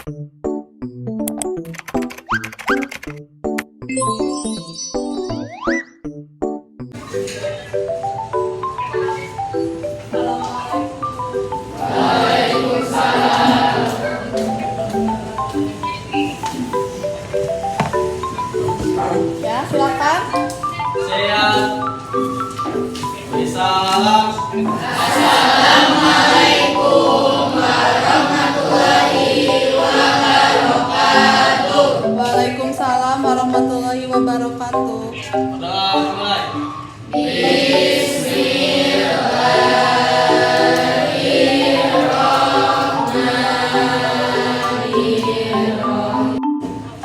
Ya, silakan. Saya Salam. Waalaikumsalam warahmatullahi wabarakatuh. Mulai.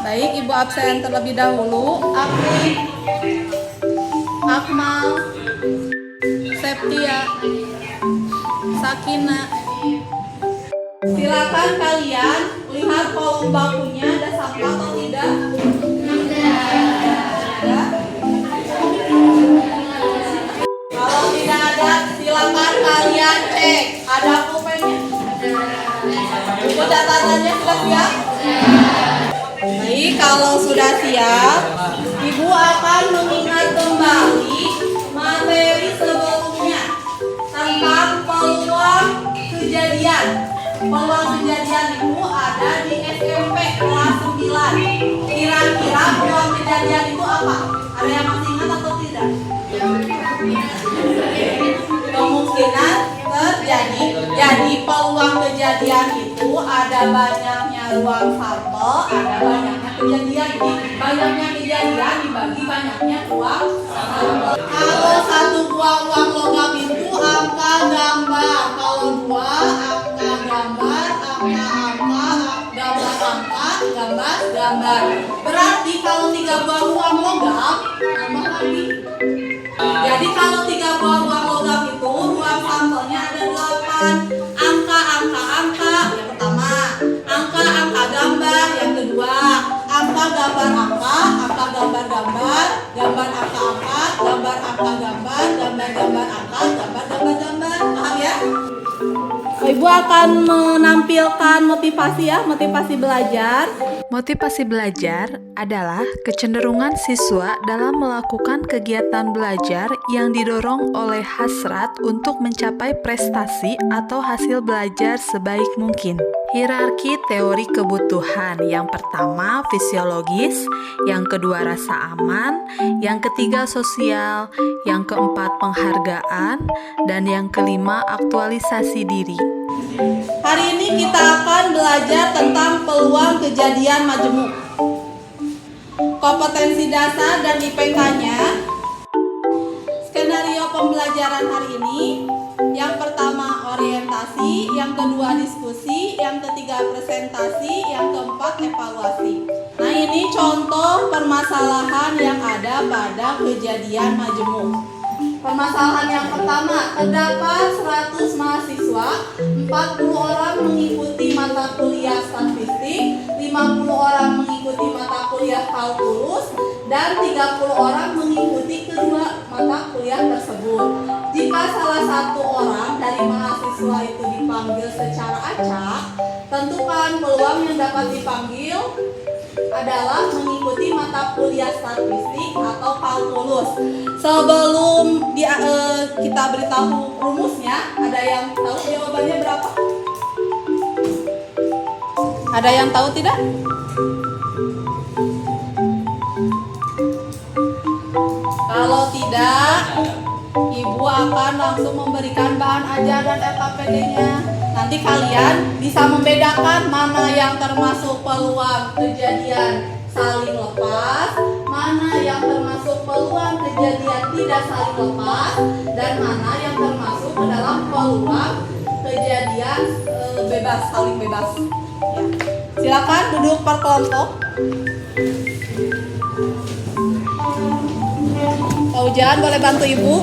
Baik, Ibu absen terlebih dahulu. Akri, Akmal, Septia, Sakina. Silakan kalian lihat kolom bakunya ada sampah atau tidak? Ada. Kalau tidak ada, silakan kalian cek. Ada pulpennya? Buku catatannya sudah siap? Baik, kalau sudah siap, Ibu akan mengingat kembali materi sebelumnya tentang peluang kejadian. Peluang kejadian itu ada di SMP kelas 9. Kira-kira peluang kejadian itu apa? Ada yang masih ingat atau tidak? Kemungkinan terjadi. Jadi peluang kejadian itu ada banyaknya ruang sampel, ada banyaknya kejadian. Jadi banyaknya kejadian dibagi banyaknya ruang sampel. Kalau satu buah uang logam itu angka gambar. Kalau dua angka gambar, gambar. Berarti kalau 3 buah uang logam tambah lagi. Jadi kalau 3 buah uang logam itu ruang sampelnya ada 8. Angka. Yang pertama, angka gambar. Yang kedua, angka gambar angka gambar gambar, gambar angka, gambar angka gambar, gambar angka, gambar. Paham ya? Ibu akan menampilkan motivasi ya, motivasi belajar. Motivasi belajar adalah kecenderungan siswa dalam melakukan kegiatan belajar yang didorong oleh hasrat untuk mencapai prestasi atau hasil belajar sebaik mungkin. Hierarki teori kebutuhan: yang pertama fisiologis, yang kedua rasa aman, yang ketiga sosial, yang keempat penghargaan, dan yang kelima aktualisasi diri. Hari ini kita akan belajar tentang peluang kejadian majemuk. Kompetensi dasar dan IPK-nya. Skenario pembelajaran hari ini: yang pertama orientasi, yang kedua diskusi, yang ketiga presentasi, yang keempat evaluasi. Nah, ini contoh permasalahan yang ada pada kejadian majemuk. Permasalahan yang pertama, terdapat 100 mahasiswa, 40 orang mengikuti mata kuliah statistik, 50 orang mengikuti mata kuliah kalkulus, dan 30 orang mengikuti kedua mata kuliah tersebut. Jika salah satu orang dari mahasiswa itu dipanggil secara acak, tentukan peluang yang dapat dipanggil adalah mengikuti mata kuliah statistik atau kalkulus. Sebelum kita beritahu rumusnya, ada yang tahu jawabannya berapa? Ada yang tahu tidak? Kalau tidak, Ibu akan langsung memberikan bahan ajar dan LKPD-nya. Nanti kalian bisa membedakan mana yang termasuk peluang kejadian saling lepas, mana yang termasuk peluang kejadian tidak saling lepas, dan mana yang termasuk ke dalam peluang kejadian bebas, saling bebas. Ya. Silakan duduk per kelompok. Pak Ujan, boleh bantu Ibu?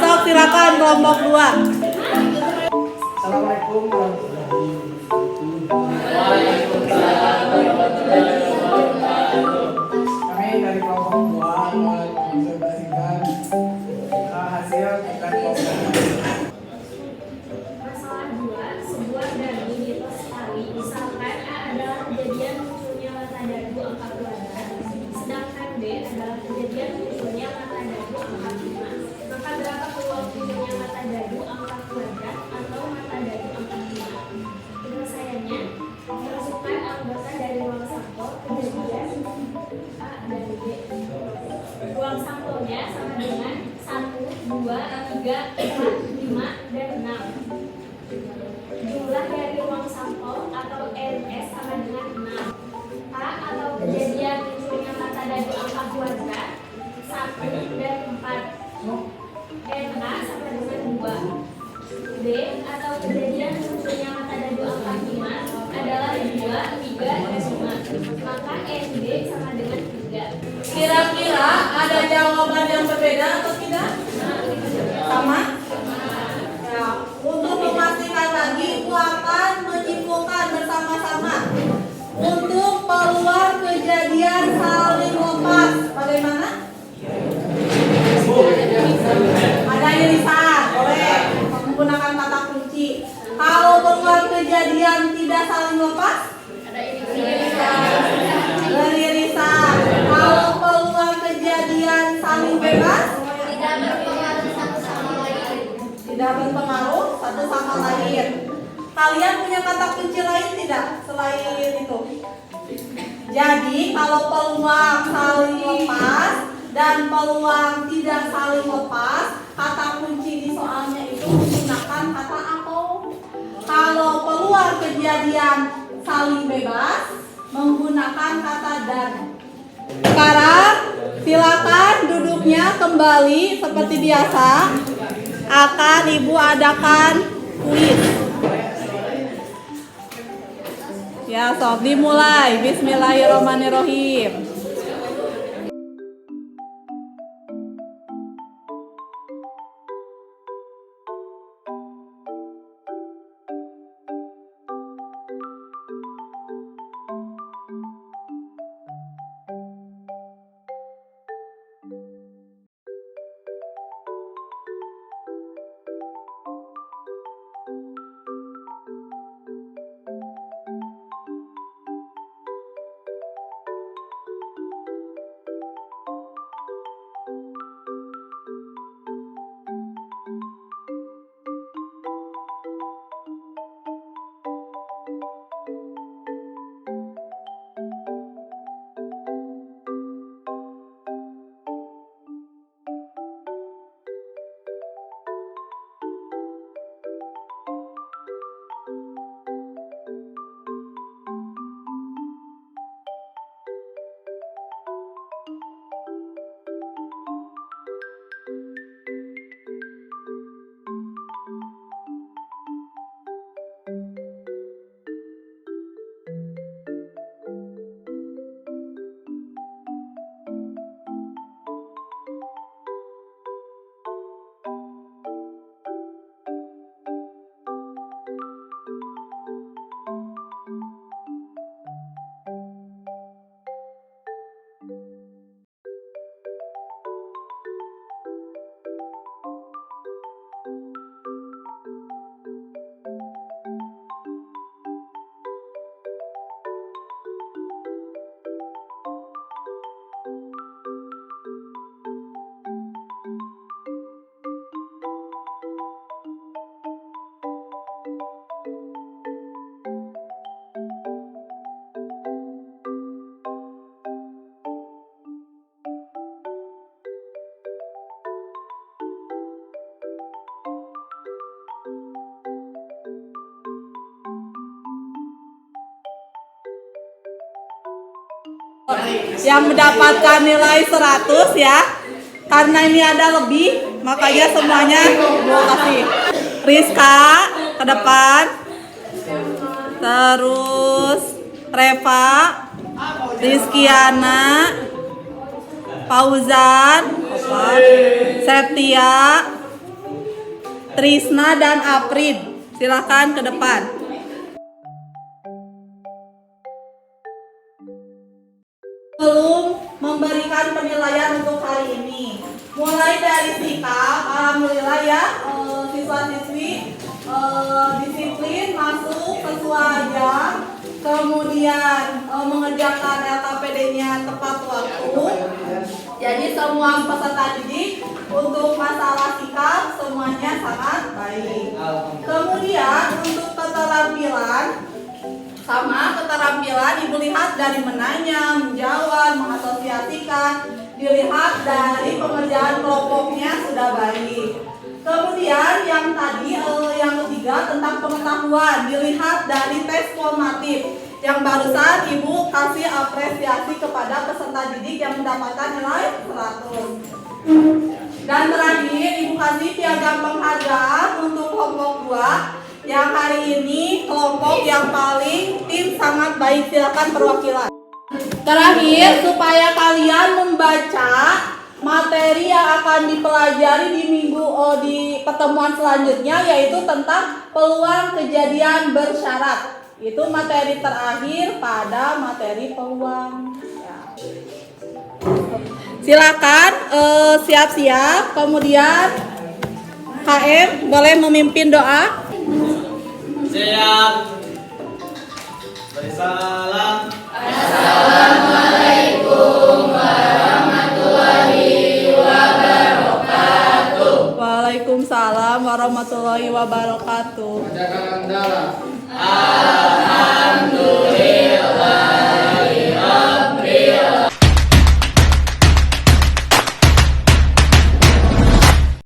sok silakan kelompok 2. Assalamualaikum warahmatullahi Kami dari kelompok 2 menginformasikan hasil tingkat kelompok. Masalah 2, sebuah dadu mitos sekali. Misalkan A adalah kejadian munculnya mata dadu angka keluarga, sedangkan B adalah kejadian munculnya mata dadu angka 5. Maka berapa peluang munculnya mata dadu angka keluarga atau mata dadu angka 5? Penyelesaiannya, masukkan anggota dari ruang sampel kejadian A dan B. Ruang sampelnya sama dengan 1, 2, 3, 4, 5, dan 6. Jumlah dari ruang sampel atau RS sama dengan 6. A atau kejadian munculnya mata dadu angka keluarga 1 dan 4. NA sama dengan 2. B atau kejadian munculnya mata dadu angka 5 adalah 2, 3, dan 5. Maka ND sama dengan 3. Kira-kira ada jawaban yang berbeda atau tidak? Sama? Ya, untuk memastikan lagi, Ibu akan menyimpulkan bersama-sama untuk peluang kejadian saling lepas. Bagaimana? Ada irisan, boleh menggunakan kata kunci. Kalau peluang kejadian tidak saling lepas, beririsan. Kalau peluang kejadian saling bebas, tidak berpengaruh satu sama lain. Kalian punya kata kunci lain tidak selain itu? Jadi kalau peluang saling lepas dan peluang tidak saling lepas, kata kunci di soalnya itu menggunakan kata atau. Kalau peluang kejadian saling bebas menggunakan kata dan. Sekarang silakan duduknya kembali seperti biasa. Akan Ibu adakan kuis. Ya, sob dimulai. Bismillahirrahmanirrahim. Yang mendapatkan nilai 100 ya. Karena ini ada lebih, makanya semuanya mau kasih. Rizka ke depan. Terus Reva, Rizkiana, Fauzan, Septia, Trisna dan Aprid. Silakan ke depan. Belum memberikan penilaian untuk hari ini. Mulai dari sikap, alhamdulillah ya, siswa-siswi disiplin, masuk sesuai jam, kemudian mengerjakan LKPD-nya tepat waktu. Jadi semua peserta didik untuk masalah sikap semuanya sangat baik. Kemudian untuk keterampilan, sama keterampilan ibu lihat dari menanya, menjawab, mengasosiasikan, dilihat dari pengerjaan kelompoknya sudah baik. Kemudian yang tadi yang ketiga tentang pengetahuan, dilihat dari tes formatif yang barusan ibu kasih apresiasi kepada peserta didik yang mendapatkan nilai 100. Dan terakhir ibu kasih piagam penghargaan untuk kelompok 2 yang hari ini kelompok yang paling tim sangat baik. Silakan perwakilan. Terakhir, supaya kalian membaca materi yang akan dipelajari di pertemuan selanjutnya, yaitu tentang peluang kejadian bersyarat. Itu materi terakhir pada materi peluang. Ya. Silakan siap-siap. Kemudian HM boleh memimpin doa. Siap. Beri salam. Waalaikumsalam warahmatullahi wabarakatuh. Bacakan dalam. A